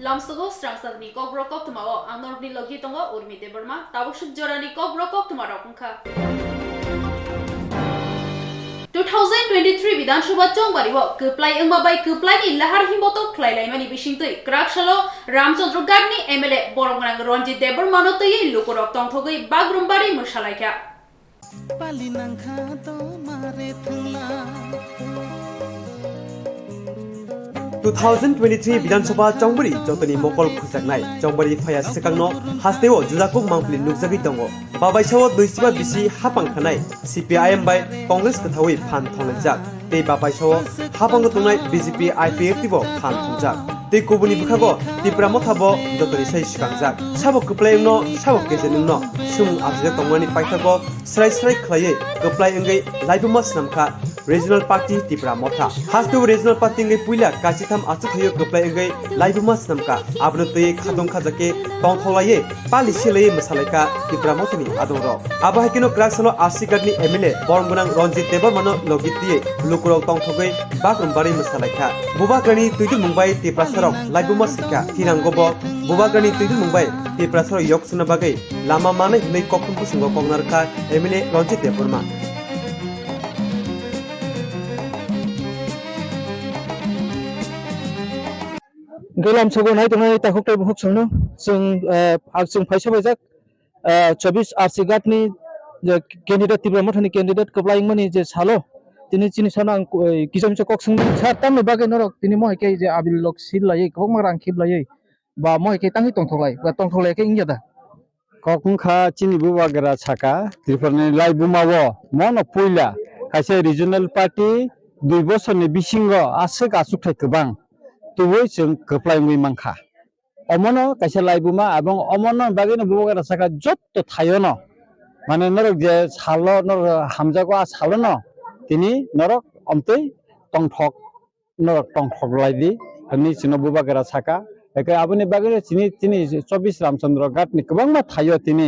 Lamsugo Swrangchati Kokborok Koktwma o Angnorni logi tongo urmi deberma tabuk jorani Kokborok Koktwma rokungkha 2023 Bidhansabha Chongbari o Kuplai Engmabai Kuplai ni Lahar Himboto Khlailai Bishingtui Kraksalo Ramchandra Garni MLA Borongranang Ronjit Deberma no tui Lukorok Tongthogui Bagrumbari Mushalaikha Palinangkha to mare thungla 2023 Bidhansabha Chongbari Jotoni Mokol Khujaknai Chongbari Phaya Sekangno Hasteo Juzakuk Mangpli Nukjagui tongo Babaisao Duisiba Bisi Hapangkhanai CPIM by Congress Kathawi Phan Thongjak Tei Babaisao Hapang Tunai BJP IPFT bo Phan Thongjak Tei Kubuni Bukhago Tipra Mothabo Jotoni Sai Sikangjak Sabo Kuplaimno Sabo Kejenungno Sum Abjak Tongmani Paithago Srai Khlaiye Kuplai Engai Laibuma Snamkha Regional Party Tipra Motha Hasteo Regional Party ngai puila Kachitham Achuthayo Kuplai Engai Laibuma Snamkha Abnotoi Khadong Khajake Tongtholaye Pali Silai Masalaika Tipra Mothani Adoro Abahikino Kraksalo Asigadni MLA Borongranang Ronjit Debermano Logitiye Lukurok Tongthogoi Bagrumbari Masalaika Bubagrani Tuidu Mumbai Tipra Sarok Laibuma Sika Tinangobo Bubagrani Tuidu Mumbai Tipra Sarok Yoksuna Bagai Lama Mane Hinai Kokthum Pusingo Kongnarka MLA Ronjit Deberma Gelam sago nai tongai ta khoktai bhok sangno जों फाइसा बायजाक 24 आरसिगाटनि candidate तिब्रा मथानि candidate कब्लाइंगमानि जे सालो तिनि चिनि साना किजमसे कक्सं सार तामनो बागे नरक तिनि महैके जे आबिल luck सिलायै गोबां रां खिबलायै बा महैके तांहि तंथलाय बा तंथलायके इंजादा कखुंखा चिनि बुवागरा छाका त्रिफरनि लाइ बुमावो मन पुइला खायसे रिजनल पार्टी 2 बोसोरनि बिसिंगो आसुक आसुकथाय गोबां तुबै जों गोप्लायमै मांखा अमनो कायसे लाइबुमा एबं अमनो बागैनो बुवागरा छाका जत्त थायोनो माने नरक जे सालो नर हामजागो आ सालोनो तिनि नरक अमतै तंथक नरक तंथक लाइदि अनि चिनो बुवागरा छाका एके आबनि बागैनो चिनि 24 रामचंद्र गाटनि गोबांमा थायो तिनि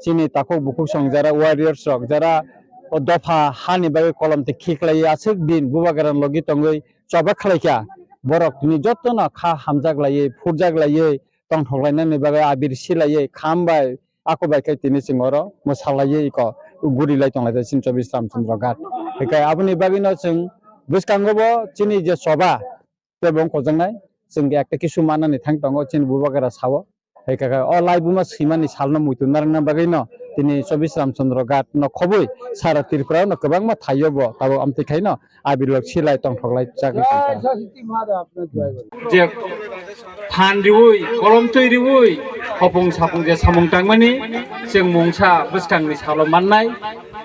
चिनि ताखौ बुखौ संजारा वारियर्स रक जरा दफा हानि बागै कलमते खिखलाय आसुक दिन बुवागरान लगी तंगै चबा खलायका borok ni jottono kha hamjaglaye furjaglaye tongthoglainani bagai abir silaye khambai akobai kai tini singoro mosalaye iko gurilai tonglai sin 24 ramchandra ghat ekai aboni bagino sing buskangobo chini je soba tebong kojangnai sing ekta kisu manani thangtongo chin bubagara sawo ekai o laibuma simani salno muitu narangna bagino tini 24 ramchandra ghat no khoboi sara tirpra no kobangma thayobo tabo amti khaino abilok silai tongthoglai chagri je phan riwui kolom tui riwui hopong sapong je samong tangmani jeng mongsa buskangni salo mannai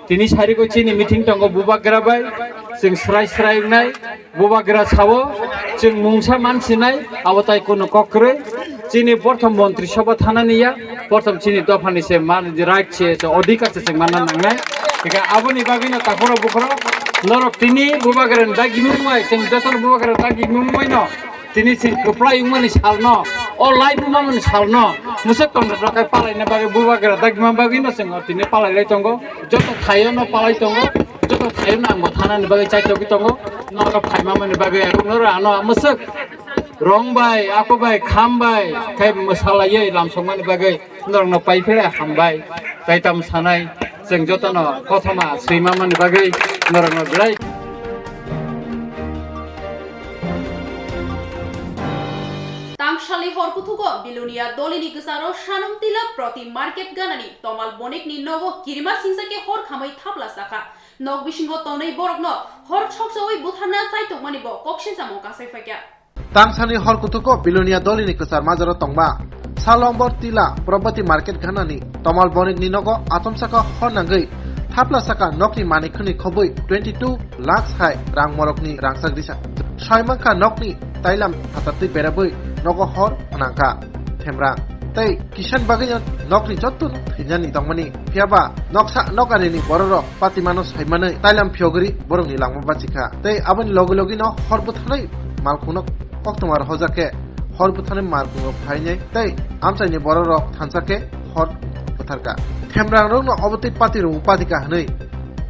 tini sariko chini meeting tongo bubagra bai jeng srai nai bubagra sawo jeng mongsa mansi nai awatai kono kokre chini porthom mantri sabha thananiya porthom chini dofani se man right che odhikar che manna nangnai tika aboni bagino takoro bukro norok tini bubagaran dagi numai jeng dasar bubagaran dagi numai no tini sin kuplai umani salno o lai bumamani salno musak tong rakai palai na bagi bubagara dagi mam bagino sing tini palai lai tongo joto thayo no palai tongo joto thayo na mo thanan bagi chai togi tongo norok phaima mani bagi nor ano musak rong bai ako bai kham bai kai masalaye lamsongmani bagi norok no paifera kham bai kaitam sanai jeng joto no koktwma sima mani bagi norok no blai Tangshali Horkuthugo Bilunia Dolini Gusaro Shanum Tila Proti Market Ganani Tomal Bonik ni Nogo Kirima Sinsake Hor Khamai Thapla Saka Nog Bishingo Tonei Borokno Hor Choksoi Buthana Saitok Manibo Kokshin Samong Kasai Fakya Tangshali Horkuthugo Bilunia Dolini Gusar Majaro Tongba Salombor Tila Property Market Ganani Tomal Bonik ni Nogo Atom Saka Hor Nangai Thapla Saka Nokni Manikhni Khoboi 22 lakhs hai Rang Morokni Rang Sagrisa Shoimangka Nokni Tailam Hatati Beraboi Nogo hor anangka themra tei kisan bagino nokni jottun hinjani tongmani phiaba noksa nokarini bororo patimano saimanai tailam phiogri borongni langma bachika tei aboni logi no hor buthanai malkhunok koktwmar hojake hor buthanai malkhunok phainai tei amchaini bororo thansake hor butharka themra rongno oboti patiru upadika hanai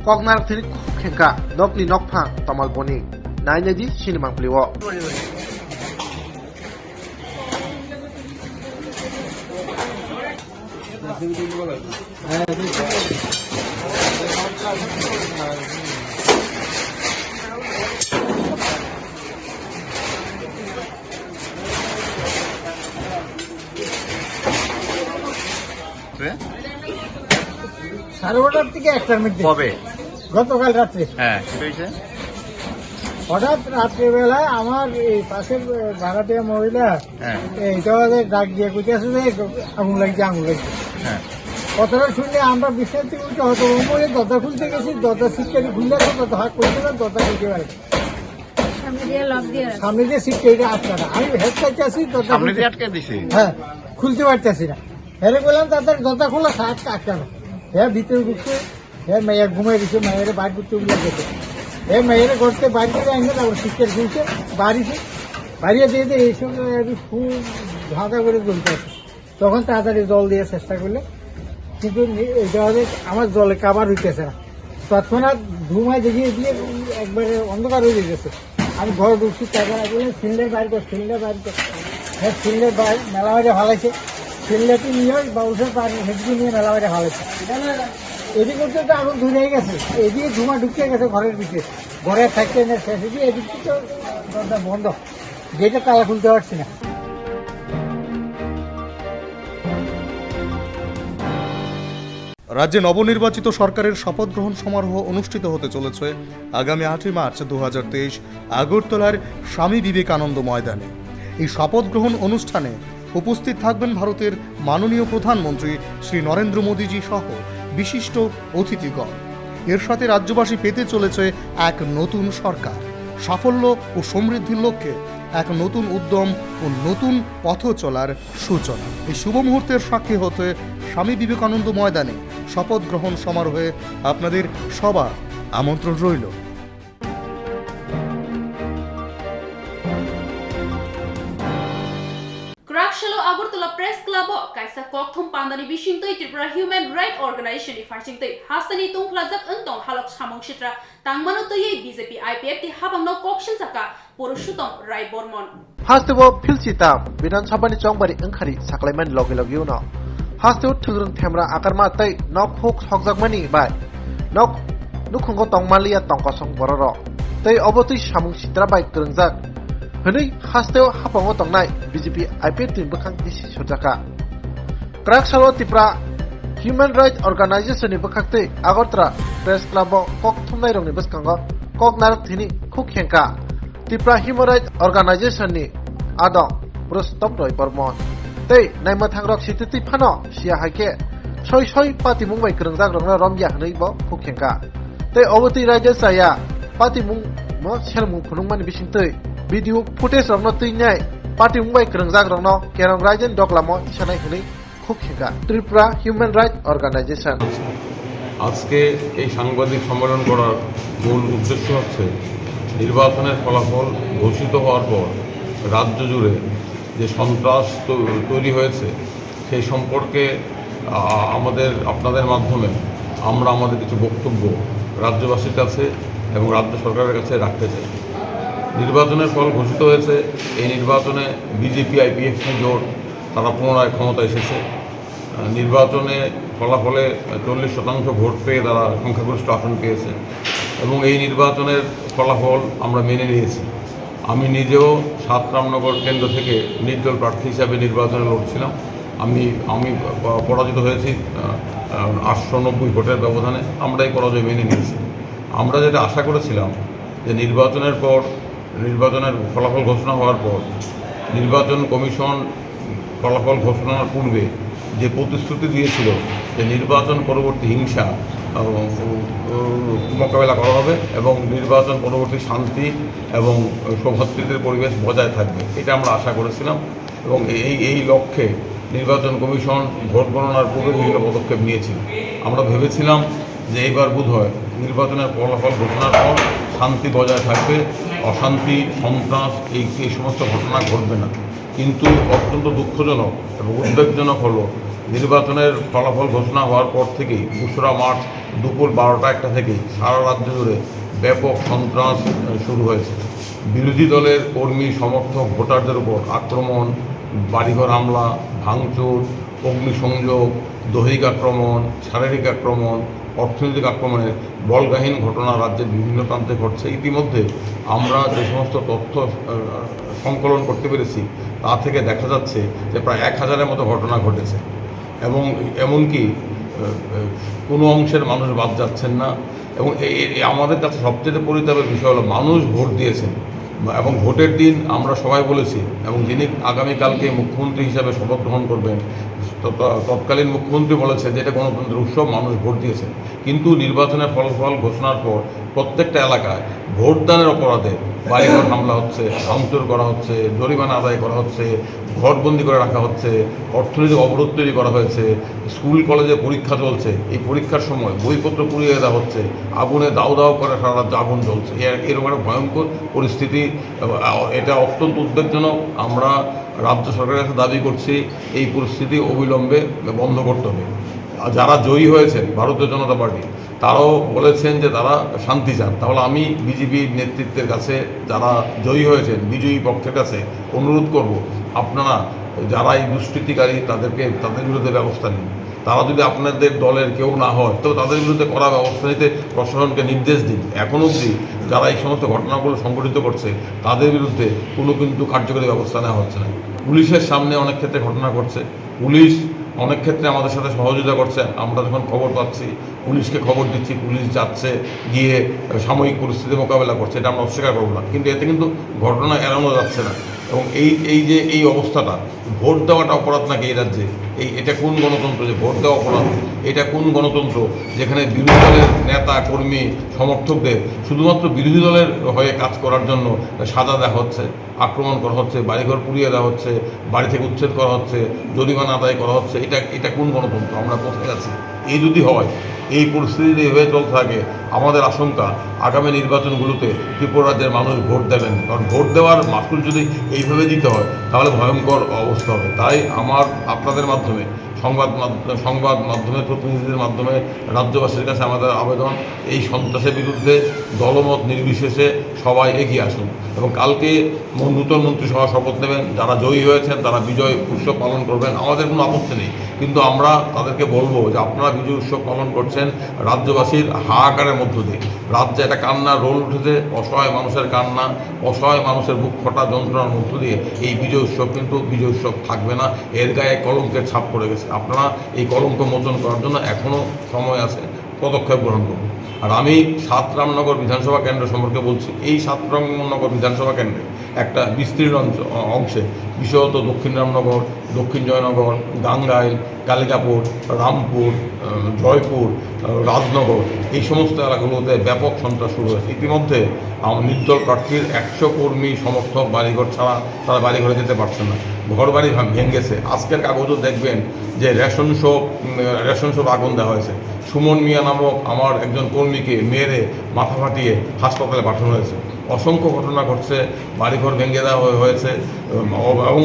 koknar thini khengka nokni nokpha tomal boni nainaji sinimang pliwo সাড়ে থেকে একটার মধ্যে কবে? গতকাল রাত্রে। হ্যাঁ, কি হয়েছে? হঠাৎ রাত্রেবেলায় আমার এই পাশের ভাড়াটিয়া মহিলা হ্যাঁ এইটা ডাক দিয়ে কইতেছে যে আগুন লাগছে আগুন লাগছে। হ্যাঁ কথাটা শুনলে আমরা বিশ্বাস থেকে উঠে হতো ওপরে দরজা খুলতে গেছি, দরজা সিটকারি খুললে তো দরজা হাত করছিলাম, দরজা খুলতে পারে সামনে দিয়ে সিটকারিটা আটকাটা আমি হেড চাইতে আসি, দরজা সামনে দিয়ে আটকে দিছি। হ্যাঁ খুলতে পারতেছি না। হেরে বললাম তাদের দরজা খোলা সাত আটকানো। হ্যাঁ ভিতরে ঢুকছে, হ্যাঁ মেয়া ঘুমাই দিচ্ছে, মেয়েরে বাইর করতে উঠে গেছে। হ্যাঁ মেয়েরে ঘরতে বাইর করে আনবে, তারপর সিটকারি খুলছে, বাড়িছে, বাড়িয়ে দিয়ে দিয়ে এইসব খুব ঝাঁকা করে জ্বলতে আছে। তখন তাড়াতাড়ি জল দিয়ে চেষ্টা করলে, কিন্তু এটা হলে আমার জলে কাবার হইতেছে না। তৎক্ষণাৎ ধুমায় দেখিয়ে দিয়ে একবারে অন্ধকার হয়ে গেছে। আমি ঘর ঢুকছি, তারপর বললেন সিলিন্ডার বাইর কর, সিলিন্ডার বাইর কর। হ্যাঁ সিলিন্ডার বাইর মেলা বাইরে ভালাইছে, সিলিন্ডারটি নিয়ে বাউসের পার হেঁটে নিয়ে মেলা বাইরে ভালাইছে। এদিক করতে তো আগুন ধরে গেছে, এদিকে ধুমা ঢুকিয়ে গেছে ঘরের ভিতরে, ঘরে থাকতে না শেষ এদিকে, এদিক থেকে দরজা বন্ধ, গেটে তালা খুলতে পারছি না। রাজ্যে নবনির্বাচিত সরকারের শপথ গ্রহণ সমারোহ অনুষ্ঠিত হতে চলেছে আগামী 8 মার্চ 2023 আগরতলার স্বামী বিবেকানন্দ ময়দানে। এই শপথ গ্রহণ অনুষ্ঠানে উপস্থিত থাকবেন ভারতের মাননীয় প্রধানমন্ত্রী শ্রী নরেন্দ্র মোদীজি সহ বিশিষ্ট অতিথিগণ। এর সাথে রাজ্যবাসী পেতে চলেছে এক নতুন সরকার, সাফল্য ও সমৃদ্ধির লক্ষ্যে এক নতুন উদ্যম ও নতুন পথ চলার সূচনা। এই শুভ মুহূর্তের সাক্ষী হতে স্বামী বিবেকানন্দ ময়দানে শপথ গ্রহণ সমারোহে আপনাদের সবার আমন্ত্রণ রইল। Krakshalo Agortola Press Club kaisa Koktwma pandani bisingtoi Tripura Human Rights Organization ni farsingtoi hastani tung plazak entong halok samong shitra tangmanotoi BJP IPF ti habangno kokshil saka Purushottama Rai Bormon Hastewo Philchita Viধানসভা ni chongbari engkhari saklaiman logi logi no Hastewo thugrung themra akarma tai nok hok hokjakmani bai nok nukhungo tongmalia tongkosong bororo tai obotui samung sitra bai krungjak Hini hastewo hapango tongnai BJP IPF team bukhang disi sojaka Krakshalo Tripura Human Rights Organization ni bukhakte Agartala Press Club Koktwma rong ni buskango koknar thini khukhenka Tripura Human Rights Organization ni adong Purushottama Rai Bormon tei naimathang rok sititi phano sia haike soi pati mungbai krungjak rongna romya hnei bo khukhenka tei oboti raja saya pati mung mo selmung phunungmani bisingtoi video footage rokno tuinai pati mungbai krungjak rokno kerong rajen doklamo isanai hnei khukhenka Tripura Human Rights Organization আজকে এই সাংবাদিক সম্মেলন করার মূল উদ্দেশ্য হচ্ছে নির্বাচনের ফলাফল ঘোষিত হওয়ার পর রাজ্য জুড়ে যে সন্ত্রাস তৈরি হয়েছে সেই সম্পর্কে আপনাদের মাধ্যমে আমরা আমাদের কিছু বক্তব্য রাজ্যবাসীর কাছে এবং রাজ্য সরকারের কাছে রাখতে চাই। নির্বাচনের ফল ঘোষিত হয়েছে, এই নির্বাচনে বিজেপি IPF জোট তারা পুনরায় ক্ষমতা এসেছে। নির্বাচনে ফলাফলে 40% ভোট পেয়ে তারা সংখ্যাগরিষ্ঠ আসন পেয়েছে এবং এই নির্বাচনের ফলাফল আমরা মেনে নিয়েছি। আমি নিজেও 7 রামনগর কেন্দ্র থেকে নির্দল প্রার্থী হিসাবে নির্বাচনে লড়ছিলাম। আমি পরাজিত হয়েছি 890 ভোটের ব্যবধানে। আমরা এই পরাজয় মেনে নিয়েছি। আমরা যেটা আশা করেছিলাম যে নির্বাচনের ফলাফল ঘোষণা হওয়ার পর নির্বাচন কমিশন ফলাফল ঘোষণার পূর্বে যে প্রতিশ্রুতি দিয়েছিল যে নির্বাচন পরবর্তী হিংসা মোকাবেলা করা হবে এবং নির্বাচন পরবর্তী শান্তি এবং সৌভ্রাতৃত্বের পরিবেশ বজায় থাকবে, এটা আমরা আশা করেছিলাম এবং এই লক্ষ্যে নির্বাচন কমিশন ভোট গণনার পূর্বে বিভিন্ন পদক্ষেপ নিয়েছিল। আমরা ভেবেছিলাম যে এইবার বোধহয় নির্বাচনের ফলাফল ঘোষণার পর শান্তি বজায় থাকবে, অশান্তি সন্ত্রাস এই সমস্ত ঘটনা ঘটবে না। কিন্তু অত্যন্ত দুঃখজনক এবং উদ্বেগজনক হলো নির্বাচনের ফলাফল ঘোষণা হওয়ার পর থেকেই 2রা মার্চ দুপুর 12টা থেকেই সারা রাজ্য জুড়ে ব্যাপক সন্ত্রাস শুরু হয়েছে। বিরোধী দলের কর্মী সমর্থক ভোটারদের উপর আক্রমণ, বাড়িঘর হামলা, ভাঙচুর, অগ্নিসংযোগ, দৈহিক আক্রমণ, শারীরিক আক্রমণ, অর্থনৈতিক আক্রমণের বলগাহীন ঘটনা রাজ্যের বিভিন্ন প্রান্তে ঘটছে। ইতিমধ্যে আমরা যে সমস্ত তথ্য সংকলন করতে পেরেছি তা থেকে দেখা যাচ্ছে যে প্রায় 1000-এর মতো ঘটনা ঘটেছে এবং এমনকি কোনো অংশের মানুষ বাদ যাচ্ছেন না। এবং আমাদের কাছে সবচেয়ে পরিতাপের বিষয় হলো মানুষ ভোট দিয়েছেন এবং ভোটের দিন আমরা সবাই বলেছি এবং যিনি আগামীকালকে মুখ্যমন্ত্রী হিসাবে শপথ গ্রহণ করবেন তৎকালীন মুখ্যমন্ত্রী বলেছেন যে এটা গণতন্ত্রের উৎসব, মানুষ ভোট দিয়েছেন। কিন্তু নির্বাচনের ফলাফল ঘোষণার পর প্রত্যেকটা এলাকায় ভোটদানের অপরাধে বাড়িঘর হামলা হচ্ছে, ভাঙচুর করা হচ্ছে, জরিমানা আদায় করা হচ্ছে, ঘরবন্দি করে রাখা হচ্ছে, অর্থনৈতিক অবরোধ তৈরি করা হয়েছে, স্কুল কলেজে পরীক্ষা চলছে, এই পরীক্ষার সময় বইপত্র পুড়িয়ে দেওয়া হচ্ছে, আগুনে দাউ দাউ করে সারা রাজ্যে আগুন জ্বলছে। এরকম একটা ভয়ঙ্কর পরিস্থিতি, এটা অত্যন্ত উদ্বেগজনক। আমরা রাজ্য সরকারের কাছে দাবি করছি এই পরিস্থিতি অবিলম্বে বন্ধ করতে হবে। যারা জয়ী হয়েছেন ভারতীয় জনতা পার্টি তারাও বলেছেন যে তারা শান্তি চান। তাহলে আমি বিজেপি নেতৃত্বের কাছে, যারা জয়ী হয়েছেন বিজয়ী পক্ষের কাছে অনুরোধ করব, আপনারা যারা এই দুষ্কৃতিকারী তাদের বিরুদ্ধে ব্যবস্থা নিন। তারা যদি আপনাদের দলের কেউ না হয় তবে তাদের বিরুদ্ধে কড়া ব্যবস্থা নিতে প্রশাসনকে নির্দেশ দিন। এখন অবধি যারা এই সমস্ত ঘটনাগুলো সংঘটিত করছে তাদের বিরুদ্ধে কিন্তু কার্যকরী ব্যবস্থা নেওয়া হচ্ছে না। পুলিশের সামনে অনেক ক্ষেত্রে ঘটনা ঘটছে, পুলিশ অনেক ক্ষেত্রে আমাদের সাথে সহযোগিতা করছে। আমরা যখন খবর পাচ্ছি পুলিশকে খবর দিচ্ছি, পুলিশ যাচ্ছে, গিয়ে সাময়িক পরিস্থিতি মোকাবেলা করছে, এটা আমরা অস্বীকার করব না। কিন্তু এতে কিন্তু ঘটনা এড়ানো যাচ্ছে না। এবং এই অবস্থাটা, ভোট দেওয়াটা অপরাধ নাকি এই রাজ্যে? এটা কোন গণতন্ত্র যে ভোট দেওয়া অপরাধ? এটা কোন গণতন্ত্র যেখানে বিরোধী দলের নেতা কর্মী সমর্থকদের শুধুমাত্র বিরোধী দলের হয়ে কাজ করার জন্য সাজা দেওয়া হচ্ছে, আক্রমণ করা হচ্ছে, বাড়িঘর পুড়িয়ে দেওয়া হচ্ছে, বাড়ি থেকে উচ্ছেদ করা হচ্ছে, জরিমানা আদায় করা হচ্ছে? এটা কোন গণতন্ত্র? আমরা কোথায় আছি? এই যদি হয়, এই পরিস্থিতি যদি হয়ে চলতে থাকে, আমাদের আশঙ্কা আগামী নির্বাচনগুলোতে ত্রিপুরা রাজ্যের মানুষ ভোট দেবেন। কারণ ভোট দেওয়ার মাসুল যদি এইভাবে দিতে হয় তাহলে ভয়ঙ্কর অবস্থা হবে। তাই আমার আপনাদের মাধ্যমে সংবাদ মাধ্যমের প্রতিনিধিদের মাধ্যমে রাজ্যবাসীর কাছে আমাদের আবেদন, এই সন্ত্রাসের বিরুদ্ধে দলমত নির্বিশেষে সবাই এগিয়ে আসুন এবং কালকে নূতন মন্ত্রিসভা শপথ নেবেন। যারা জয়ী হয়েছেন তারা বিজয় উৎসব পালন করবেন, আমাদের কোনো আপত্তি নেই। কিন্তু আমরা তাদেরকে বলবো যে আপনারা বিজয় উৎসব পালন করছেন রাজ্যবাসীর হাহাকারের মধ্য দিয়ে। রাজ্যে একটা কান্নার রোল উঠেছে, অসহায় মানুষের কান্না, অসহায় মানুষের বুক ফটা যন্ত্রণার মধ্য দিয়ে এই বিজয় উৎসব কিন্তু বিজয় উৎসব থাকবে না। এর গায়ে কলঙ্কের ছাপ পড়ে গেছে। আপনারা এই কলঙ্ক মোচন করার জন্য এখনও সময় আছে, পদক্ষেপ গ্রহণ করুন। আর আমি 7 রামনগর বিধানসভা কেন্দ্র সম্পর্কে বলছি। এই 7 রামনগর বিধানসভা কেন্দ্রে একটা বিস্তীর্ণ অংশে, বিশেষত দক্ষিণ রামনগর, দক্ষিণ জয়নগর, গাঙ্গাইল, কালিকাপুর, রামপুর, জয়পুর, রাজনগর, এই সমস্ত এলাকাগুলোতে ব্যাপক সন্ত্রাস শুরু হয়েছে। ইতিমধ্যে নির্দল প্রার্থীর 100 কর্মী সমর্থক বাড়িঘর ছাড়া তারা বাড়িঘরে যেতে পারছেন না, ঘর বাড়ি ভেঙেছে। আজকের কাগজও দেখবেন যে রেশন শপ আগুন দেওয়া হয়েছে। সুমন মিয়া নামক আমার একজন কর্মীকে মেরে মাথা ফাটিয়ে হাসপাতালে পাঠানো হয়েছে। অসংখ্য ঘটনা ঘটছে, বাড়িঘর ভেঙে দেওয়া হয়েছে। এবং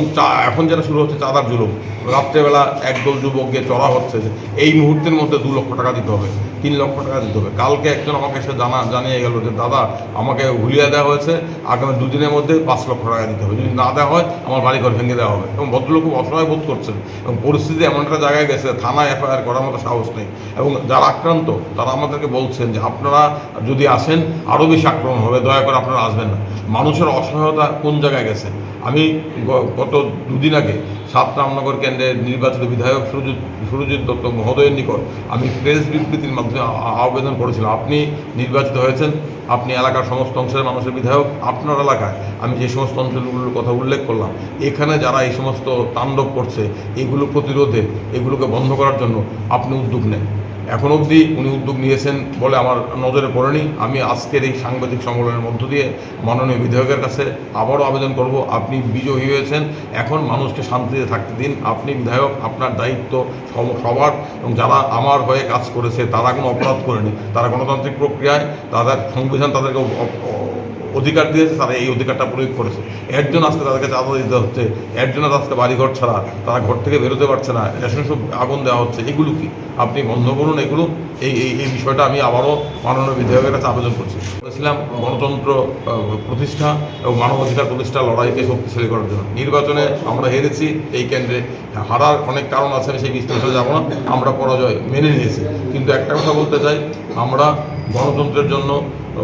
এখন যেটা শুরু হচ্ছে চাঁদার জুলুম। রাত্রেবেলা একদল যুবক গিয়ে চড়া হচ্ছে যে এই মুহূর্তের মধ্যে 2 লক্ষ টাকা দিতে হবে, 3 লক্ষ টাকা দিতে হবে। কালকে একজন আমাকে এসে জানিয়ে গেল যে দাদা আমাকে হুলিয়া দেওয়া হয়েছে, আগামী 2 দিনের মধ্যে 5 লক্ষ টাকা দিতে হবে, যদি না দেওয়া হয় আমার বাড়িঘর ভেঙে দেওয়া হবে। এবং ভদ্রলোক খুব অসহায় বোধ করছেন এবং পরিস্থিতি এমন একটা জায়গায় গেছে থানায় এফআইআর করার মতো সাহস নেই। এবং যারা আক্রান্ত তারা আমাদেরকে বলছেন যে আপনারা যদি আসেন আরও বেশি আক্রমণ হবে, দয়া করে আপনারা আসবেন না। মানুষের অসহায়তা কোন জায়গায় গেছে? আমি গত 2 দিন আগে 7 রামনগর কেন্দ্রের নির্বাচিত বিধায়ক সুরজিৎ দত্ত মহোদয়ের নিকট আমি প্রেস বিবৃতির মাধ্যমে আবেদন করেছিলাম, আপনি নির্বাচিত হয়েছেন, আপনি এলাকার সমস্ত অংশের মানুষের বিধায়ক, আপনার এলাকায় আমি যে সমস্ত অঞ্চলগুলোর কথা উল্লেখ করলাম এখানে যারা এই সমস্ত তাণ্ডব করছে এগুলো প্রতিরোধে, এগুলোকে বন্ধ করার জন্য আপনি উদ্যোগ নেন। এখন অবধি উনি উদ্যোগ নিয়েছেন বলে আমার নজরে পড়েনি। আমি আজকের এই সাংবাদিক সম্মেলনের মধ্য দিয়ে মাননীয় বিধায়কের কাছে আবারও আবেদন করব, আপনি বিজয়ী হয়েছেন, এখন মানুষকে শান্তিতে থাকতে দিন। আপনি বিধায়ক, আপনার দায়িত্ব সবার। এবং যারা আমার হয়ে কাজ করেছে তারা কোনো অপরাধ করেনি, তারা গণতান্ত্রিক প্রক্রিয়ায় তাদের সংবিধান তাদেরকে অধিকার দিয়েছে তারা এই অধিকারটা প্রয়োগ করেছে। এর জন্য আজকে তাদেরকে চাঁদা দিতে হচ্ছে, এর জন্য আজকে বাড়িঘর ছাড়া তারা ঘর থেকে বেরোতে পারছে না, রেশন সব আগুন দেওয়া হচ্ছে। এগুলো কি আপনি বন্ধ করুন এগুলো। এই বিষয়টা আমি আবারও মাননীয় বিধায়কের কাছে আবেদন করছি। বলেছিলাম গণতন্ত্র প্রতিষ্ঠা এবং মানবাধিকার প্রতিষ্ঠা লড়াইকে শক্তিশালী করার জন্য। নির্বাচনে আমরা হেরেছি, এই কেন্দ্রে হারার অনেক কারণ আছে, সেই বিশ্লেষণে যাবো না। আমরা পরাজয় মেনে নিয়েছি, কিন্তু একটা কথা বলতে চাই, আমরা গণতন্ত্রের জন্য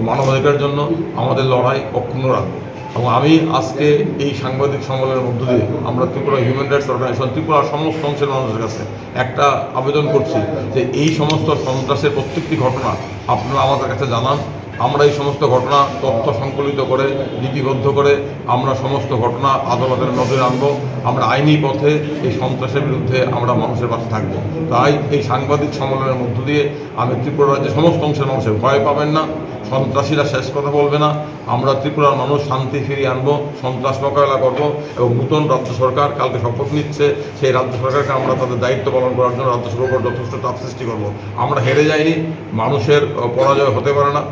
মানবাধিকারের জন্য আমাদের লড়াই অক্ষুণ্ণ রাখবো। এবং আমি আজকে এই সাংবাদিক সম্মেলনের মধ্য দিয়ে আমরা ত্রিপুরা হিউম্যান রাইটস অর্গানাইজেশন ত্রিপুরার সমস্ত অংশের মানুষের কাছে একটা আবেদন করছি যে এই সমস্ত সন্ত্রাসের প্রত্যেকটি ঘটনা আপনারা আমাদের কাছে জানান। আমরা এই সমস্ত ঘটনা তথ্য সংকলিত করে লিপিবদ্ধ করে আমরা সমস্ত ঘটনা আদালতের নজরে আনবো। আমরা আইনি পথে এই সন্ত্রাসের বিরুদ্ধে আমরা মানুষের পাশে থাকবো। তাই এই সাংবাদিক সম্মেলনের মধ্য দিয়ে আমি ত্রিপুরা রাজ্যের সমস্ত অংশের মানুষের ভয় পাবেন না, সন্ত্রাসীরা শেষ কথা বলবে না, আমরা ত্রিপুরার মানুষ শান্তি ফিরিয়ে আনবো, সন্ত্রাস মোকাবেলা করবো। এবং নতুন রাজ্য সরকার কালকে শপথ নিচ্ছে, সেই রাজ্য সরকারকে আমরা তাদের দায়িত্ব পালন করার জন্য রাজ্য সরকার যথেষ্ট চাপ সৃষ্টি করবো। আমরা হেরে যাইনি, মানুষের পরাজয় হতে পারে না,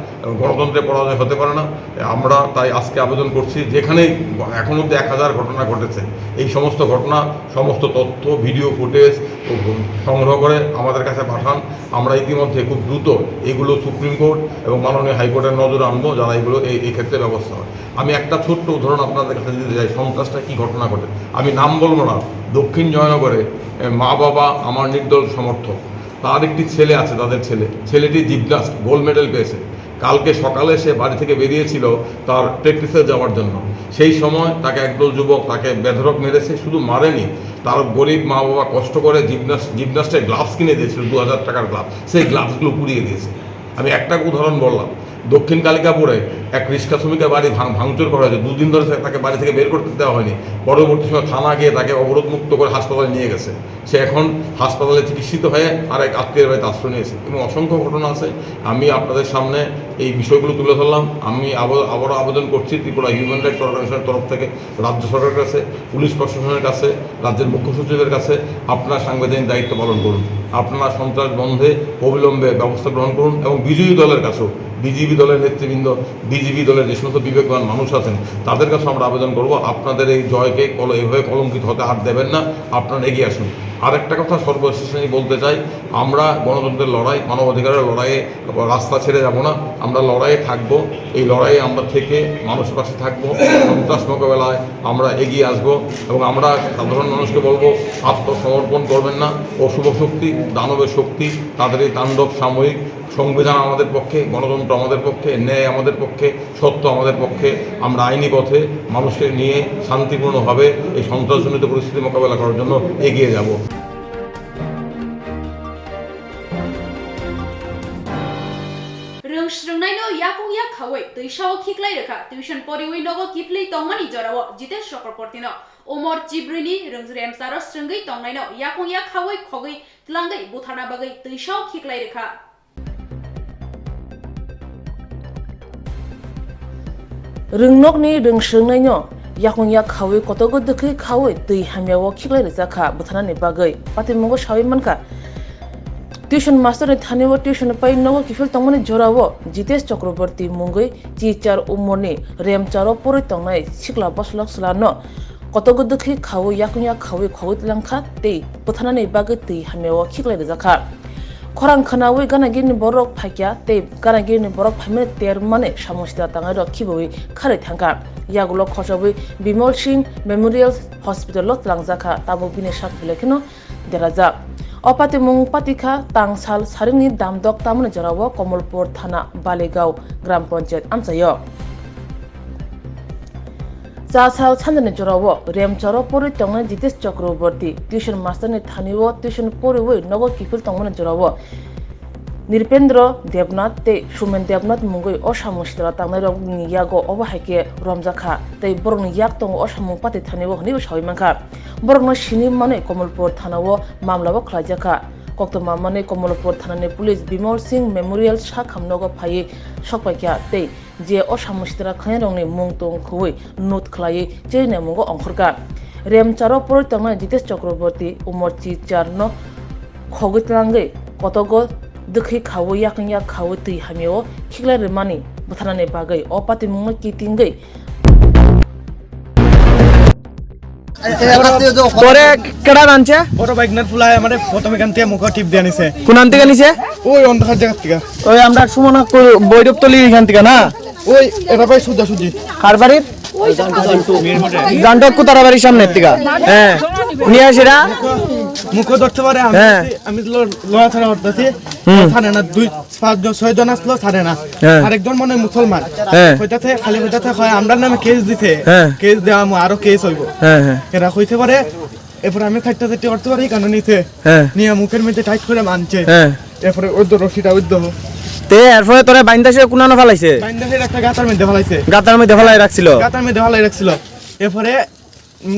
গণতন্ত্রের পরাজয় হতে পারে না। আমরা তাই আজকে আবেদন করছি, যেখানেই এখন অব্দি 1000 ঘটনা ঘটেছে, এই সমস্ত ঘটনা সমস্ত তথ্য ভিডিও ফুটেজ সংগ্রহ করে আমাদের কাছে পাঠান। আমরা ইতিমধ্যে খুব দ্রুত এগুলো সুপ্রিম কোর্ট এবং মাননীয় হাইকোর্টের নজরে আনবো, যারা এগুলো এই ক্ষেত্রে ব্যবস্থা হয়। আমি একটা ছোট্ট উদাহরণ আপনাদের কাছে দিতে চাই, সন্ত্রাসটা কী ঘটনা ঘটে। আমি নাম বলবো না, দক্ষিণ জয়নগরে মা বাবা আমার নির্দল সমর্থক, তার একটি ছেলে আছে, তাদের ছেলেটি জিমনাস্ট গোল্ড মেডেল পেয়েছে। কালকে সকালে সে বাড়ি থেকে বেরিয়েছিল তার প্র্যাকটিসে যাওয়ার জন্য। সেই সময় তাকে একদল যুবক তাকে বেধড়ক মেরেছে। শুধু মারেনি, তার গরিব মা বাবা কষ্ট করে জিমনাস্টের গ্লাভস কিনে দিয়েছিল, 2000 টাকার গ্লাভস, সেই গ্লাভসগুলো পুড়িয়ে দিয়েছে। আমি একটা উদাহরণ বললাম। দক্ষিণ কালিকাপুরে এক রিক্সা শ্রমিকের বাড়ি ভাঙচুর করা হয়েছে, 2 দিন ধরে তাকে বাড়ি থেকে বের করতে দেওয়া হয়নি। পরবর্তী সময় থানা গিয়ে তাকে অবরোধমুক্ত করে হাসপাতালে নিয়ে গেছে। সে এখন হাসপাতালে চিকিৎসিত হয়ে আর এক আত্মীয়ের বাড়িতে আশ্রয় নিয়েছে। এবং অসংখ্য ঘটনা আছে। আমি আপনাদের সামনে এই বিষয়গুলো তুলে ধরলাম। আমি আবারও আবেদন করছি ত্রিপুরা হিউম্যান রাইটস অর্গানাইজেশনের তরফ থেকে রাজ্য সরকারের কাছে, পুলিশ প্রশাসনের কাছে, রাজ্যের মুখ্য সচিবের কাছে, আপনারা সাংবিধানিক দায়িত্ব পালন করুন। আপনারা সন্ত্রাস বন্ধে অবিলম্বে ব্যবস্থা গ্রহণ করুন। এবং বিজয়ী দলের কাছেও, বিজেপি দলের নেতৃবৃন্দ, বিজেপি দলের যে সমস্ত বিবেকবান মানুষ আছেন, তাদের কাছে আমরা আবেদন করব, আপনাদের এই জয়কে এভাবে কলঙ্কিত হতে আর দেবেন না, আপনারা এগিয়ে আসুন। আরেকটা কথা সর্বশেষে আমি বলতে চাই, আমরা গণতন্ত্রের লড়াই, মানবাধিকারের লড়াইয়ে রাস্তা ছেড়ে যাব না। আমরা লড়াইয়ে থাকবো। এই লড়াইয়ে আমরা থেকে মানুষের পাশে থাকবো। সন্ত্রাস মোকাবেলায় আমরা এগিয়ে আসবো। এবং আমরা সাধারণ মানুষকে বলবো, আত্মসমর্পণ করবেন না। অশুভ শক্তি, দানবের শক্তি, তাদের এই তাণ্ডব সাময়িক। সংবিধান আমাদের পক্ষে, গণতন্ত্র আমাদের পক্ষে, ন্যায় আমাদের পক্ষে, সত্য আমাদের পক্ষে। আমরা আইনি পথে মানুষকে নিয়ে শান্তিপূর্ণভাবে এই সন্ত্রাসজনিত পরিস্থিতি মোকাবেলা করার জন্য এগিয়ে যাব। Swrangchati yakung yak khawai tuishaw khiklai rekha tuition poriwi nogo kiplei tongmani jorawo jitesh chakraborti no omor chibrini rungsrem saro stringai tongnai no yakung yak khawai khogai tlangai buthana bagai tuishaw khiklai rekha Rungnokni rungsringnai no yakung yak khawai kotogo dekhi khawai tui hamyawo khiklai rekha buthana ni bagai patimongo shawi manka tuition master থানিও tuition পাই নগর কিফিল তংমনি জোরাও জিতেশ চক্রবর্তী মুঙ্গই চিচার উমনি রেমচারো পরে তংনাই সিকলা বসলক সলানো কতগো দেখি খাও ইয়াকুনিয়া খাওই খাওই লাংখা তে পথানানি বাগে তে হামেও খিকলাই জাখা খরাং খানাওই গানাগিনি বরক ফাইকিয়া তে গানাগিনি বরক ফাইমে তের মানে সমস্যা তাঙাই রখিবই খারে থাঙ্কা ইয়াগুলো খসবই বিমল সিং মেমোরিয়াল হসপিটাল লাংজাখা তাবো বিনে সাক বিলেখনো দেরাজা অপাতে মুং পাতিখা তাংসাল সারিনি দামদক তামনে জরাও কমলপুর থানা বালেগাঁও গ্রাম পঞ্চায়েত আমচায় চাসাল ছান্দনে জরাও রেমচর পরি তংনে জিতেশ চক্রবর্তী টিউশন মাস্টারনি থানিও টিউশন পরিওই নগর কিফিল তংমনে জরাও নিরপেন্দ্র দেবনাথ তে সুমেন দেবনাথ মুঙ্গই অসামুষ্টিরা তাংনাই রং ইয়াগো অবহাইকে রমজাখা তাই বরং ইয়াক তং অসামু পাতি থানিও হনিও সাইমাখা বরং সিনি মানে কমলপুর থানাও মামলাও খাইজাখা Koktwma মানে কমলপুর থানানি পুলিশ বিমল সিং মেমোরিয়াল সাখামনগো ফাইয়ে সকপাইকা তে যে অসামুষ্টিরা খাই রংনি মুংতং খুই নোট খালাই চেইনে মুঙ্গো অংখরকা রেমচারো পরি তংনা জিতেশ চক্রবর্তী উমরচি চারনো খগিতলাঙ্গে কতগো দেখি খাও ইয়াকং ইয়াক খাও তুই হামিও খিকলাই রেমানি buthanani bagai o patimung kitinggai পরে কেডা আনছে বড় বাইক না ফুলায় আমারে প্রথমে কান থেকে মুখ টিপ দিয়ে আনিছে কোন আনতে আনিছে ওই অন্ধকার জায়গা থেকে ওই আমরা সুমনা বৈরবতলি এখান থেকে না ওই এটা ভাই সুজা সুজি কার বাড়ির জানটো কুতারা বাড়ির সামনের থেকে হ্যাঁ নিয়ে আসিরা মুখ ধরতে পারে হ্যাঁ। আমি লোয়া ছাড়া হতাছি ছাড়ে না 2-5-6 জন আসলো ছাড়ে না হ্যাঁ। আরেকজন মনে হয় মুসলমান হ্যাঁ। কইতাছে খালি কইতাছে হয় আমরা নামে কেস দিতে হ্যাঁ। কেস দেওয়া আরো কেস হইব হ্যাঁ হ্যাঁ এরা কইতে পারে এরপর আমি থাকতে করতে পারি কেন নিতে হ্যাঁ নিয়ে মুখের মধ্যে টাইট করে মানছে হ্যাঁ এরপরে ওই রশিটা উদ্য তে এরপরে তোরে বাইন্দাসে কোনানো ফেলাইছে বাইন্দাসের একটা গাতার মধ্যে ফেলাইছে গাতার মধ্যে ফেলাই রাখছিল গাতার মধ্যে ফেলাই রাখছিল এরপরে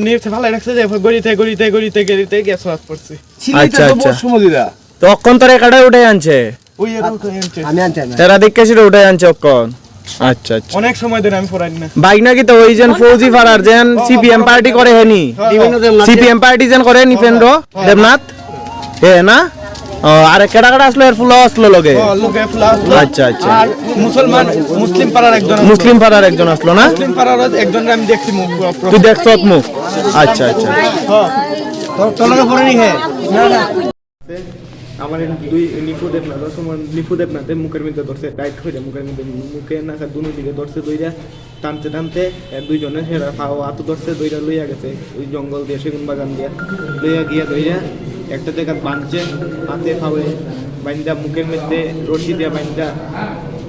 নিচে ফেলাই রাখছে যে এরপর গড়িতে গ্যাস ওয়াশ করছে আচ্ছা আচ্ছা তখন তোরে কাটা উঠে আনছে ওই এরা উঠে আনছে তেরা দেখে সেটা উঠে আনছে তখন আচ্ছা আচ্ছা অনেক সময় ধরে আমি পড়াই না বাইক নাকি তো ওই যেন ফৌজি ফারার যেন সিপিএম পার্টি করে হেনি সিপিএম পার্টি যেন করে নিপেন্দ্র দেবনাথ হে না ও আরে কেডা কেডা আসলো এর ফুল আসলো লগে লোকে ফুলা আচ্ছা আচ্ছা আর মুসলিম পাড়ার একজন আসলো না মুসলিম পাড়ার একজন আমি দেখছি মুখ তুই দেখছ মুখ আচ্ছা আচ্ছা তোলাকে পরে নি হে না না আমার দুই নিপুদেব না মুখের মধ্যে ধরছে টাইট হয়ে যায় মুখের মধ্যে মুখে না দুনো দিকে ধরছে দইরা টানতে দুইজনে সেরা পাও হাতু ধরছে দইরা লইয়া গেছে ওই জঙ্গল দিয়ে সেগুন বাগান দিয়ে লইয়া গিয়া দইরা একটা জায়গা বাঁধছে হাতে পাওয়ে বাইন্দা মুখের মধ্যে রশি দিয়া বাইন্দা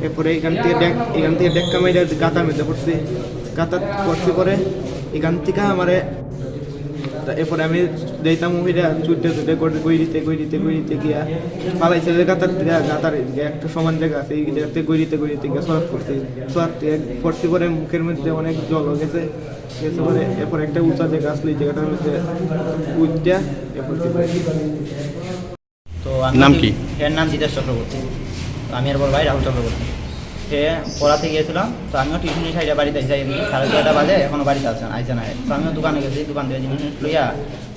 এরপরে এখান থেকে ডেক্কা মাইরা গাতার মধ্যে পড়ছি গাতা পড়ছি পরে এখান থেকে আমারে এরপরে আমি যাইতাম মহিলা ছুটতে গড়িতে গিয়া পালাইছে যে গাতার একটা সমান জায়গা আছে এই জায়গাতে গড়িতে গিয়া সরাত পড়ছি পরে মুখের মধ্যে অনেক জল গেছে পরে এরপর একটা উঁচা জায়গা আসলে এই জায়গাটার মধ্যে উঠটা এরপর তো নাম কি এর নাম জিতেশ চক্রবর্তী আমি আর বড় ভাই রাহুল চক্রবর্তী সে পড়াতে গিয়েছিলাম তো আমিও টিউশনি সাইডে বাড়িতে যাই 6:30 বাজে এখনো বাড়িতে আইসে না তো আমিও দোকানে গেছি দোকান থেকে জিনিস লইয়া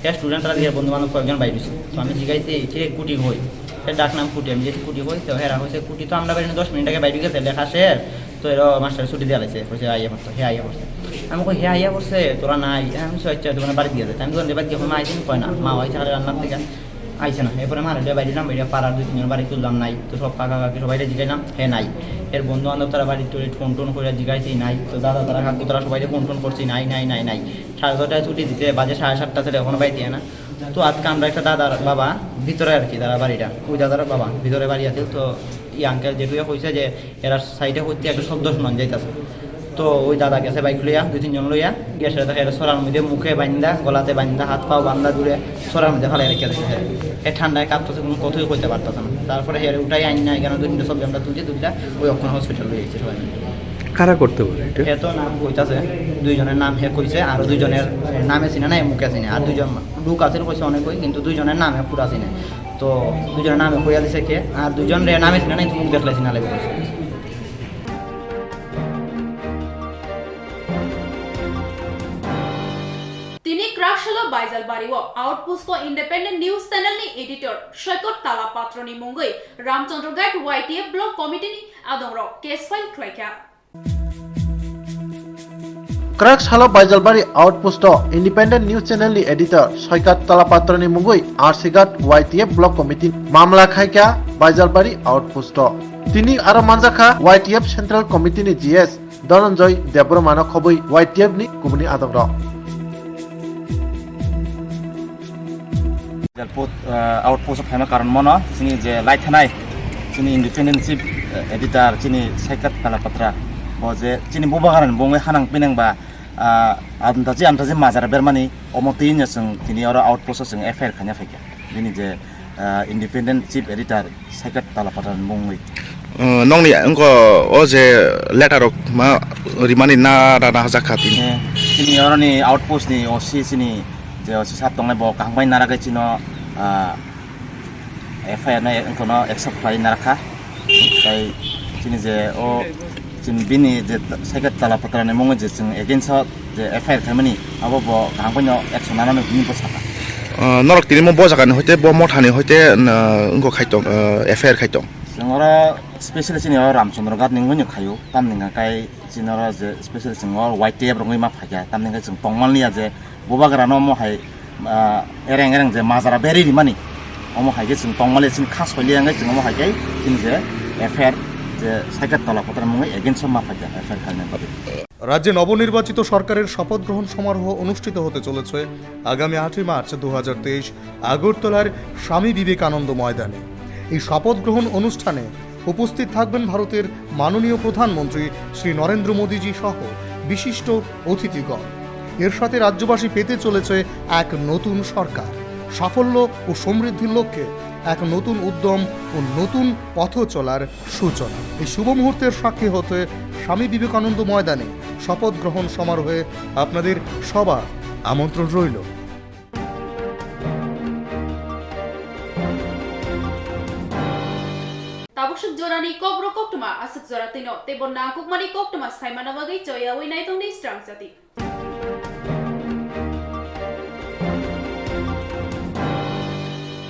সে স্টুডেন্টরা দিয়ে বন্ধু বান্ধব কয়েকজন বাইরে তো আমি জিজ্ঞাসি কিরে কুটি হই সে ডাক নাম কুটি আমি যেহেতু কুটি হই তো হেরা হয়েছে কুটি তো আমরা বাড়ি 10 মিনিট আগে বাইরে গেছে লেখা শেষ তো এরা মাস্টার ছুটি দিয়ে লাগছে কইছে আইয়া পড়ছে হে আইয়া পড়ছে আমি কই হে আইয়া পড়ছে তোরা নাই আমি আচ্ছা দোকানে বাড়ি দিয়ে যাই আমি দোকানে বাড়ি গিয়ে মা আইসেন কয় না মা আইসে রান্নার থেকে আইসে না এরপরে মারা বাইরে নাম বাইরে পাড়ার 2-3 বাড়ি তুললাম নাই তো সব কাকা কাকি সবাই জিগাইলাম হে নাই এর বন্ধু বান্ধব তারা বাড়ির ফোন টোন করে জিগাইছি নাই তো দাদা তারা কাকু তারা সবাই ফোন করছি নাই 6:30 ছুটি দিতে বাজে 7:30 ছেলে এখনো বাড়ি দিয়ে না তো আজকে আমরা একটা দাদার বাবা ভিতরে আর কি দাদা বাড়িটা ওই দাদার বাবা ভিতরে বাড়ি আছে তো ই আঙ্কেল যেটুকু কইছে যে এরা সাইডে হইতে একটা শব্দ শোনা যাইতেছে তো ওই দাদা গেছে বাইক লইয়া 2-3 জন লইয়া গেছে দেখে সরার মধ্যে মুখে বান্ধা গলাতে বান্ধা হাত পাও বান্ধা দূরে সরার মধ্যে ফেলে রেখে দিচ্ছে এ ঠান্ডায় কাঁপতেছে কোনো কথাই কইতে পারতেছে না তারপরে হেরে উঠাই আইন না এখানে 2-3 সব আমরা তুলছি ওই অক্ষণ হসপিটাল লয়ে গেছে সবাই কারা করতে পারে হে তো নাম কইতাছে 2 জনের নাম হে কইছে আর 2 জনের নামে চিনে না মুখে চিনে আর 2 জন লোক আছে কইছে অনেক কই কিন্তু 2 জনের নামে পুরা চিনে তো 2 জনের নামে কইয়া দিছে কে আর 2 জনের নামে চিনে না কিন্তু মুখ দেখলে চিনা লাগে কইছে তিনি ক্রাকশালা বাইজালবাড়ি ও আউটপোস্ট ইন্ডিপেন্ডেন্ট নিউজ চ্যানেल ની એડિટર શૈકત તાલાપાત્રોની મુંગઈ રામચંદ્રગઢ YTF બ્લોક કમિટીની આદમરો કેસ ફાઇલ ક્લાક્યા ক্রাকশালা Baijalbari outpost independent news channel নি এডিটর সৈকত তালাপাত্রনি মুঙ্গুই আরসিগাট YTF ব্লক কমিটি মামলা খাইকা বাইজালবাড়ি আউটপোস্ট তিনি আরো মানজাখা YTF সেন্ট্রাল কমিটি নি GS ধনঞ্জয় দেবরমানো খবই YTF নি কুবনি আদমর आउटपोस्ट फाइमा कारण मन जोंनि जे लाइथानाय जोंनि इन्डिपेन्डेन्ट चिफ एडिटर जोंनि सैकत Talapatra bo je chini bubagaran bongwe hanang pinangba antaji mazar bermani omotin sing tini oro outpost sing FIR khanya feke bini je independent chief editor saikat talapatan bongwe nongni angko o je letter ok ma rimani na rana zakati tini oro ni outpost ni OC sini je OC satongne bo kangbai naraga chino FIR na angkono accept khai narakha tai chini je o jin bini je saikat talapatra ne mongo je jing against je FIR khamani abo bo kangbanyo action nana bini bosaka norok tini mo bojakan hoite bo mothani hoite ngko khaitong FIR khaitong jingora specially चिनी रामचंद्र गात निंगो नि खायो ताम निंगा काई चिनरा जे specially चिंग white टेब रंगै मा फाया ताम निंगा चिंग तंगमालनिया जे बुबागरा न म हाय एरें एरें जे माजारा बेरि रिमानि अम हाय जे चिंग तंगमाले चिंग खास हलियांगा चिंग म हाय चिंग जे एफआर যে সাইকাত তলা পতার মঙ্গে এগেন্স মা ফাজা এফআর খালনে পাবে রাজ্যে নবনির্বাচিত সরকারের শপথ গ্রহণ সমারোহ অনুষ্ঠিত হতে চলেছে আগামী 8 মার্চ 2023 আগরতলার স্বামী বিবেকানন্দ ময়দানে। এই শপথ গ্রহণ অনুষ্ঠানে উপস্থিত থাকবেন ভারতের মাননীয় প্রধানমন্ত্রী শ্রী নরেন্দ্র মোদীজি সহ বিশিষ্ট অতিথিগণ। এর সাথে রাজ্যবাসী পেতে চলেছে এক নতুন সরকার, সাফল্য ও সমৃদ্ধির লক্ষ্যে এক নতুন উদ্যম ও নতুন পথ চলার সূচনা। এই শুভ মুহূর্তের সাক্ষী হতে স্বামী বিবেকানন্দ ময়দানে শপথ গ্রহণ সমারোহে আপনাদের সবার আমন্ত্রণ রইল। Tabuk jorani Kokborok Koktwma asuk joratino tebon nangkuk mani Koktwma saimana bagai joya winai tongni Swrangchati.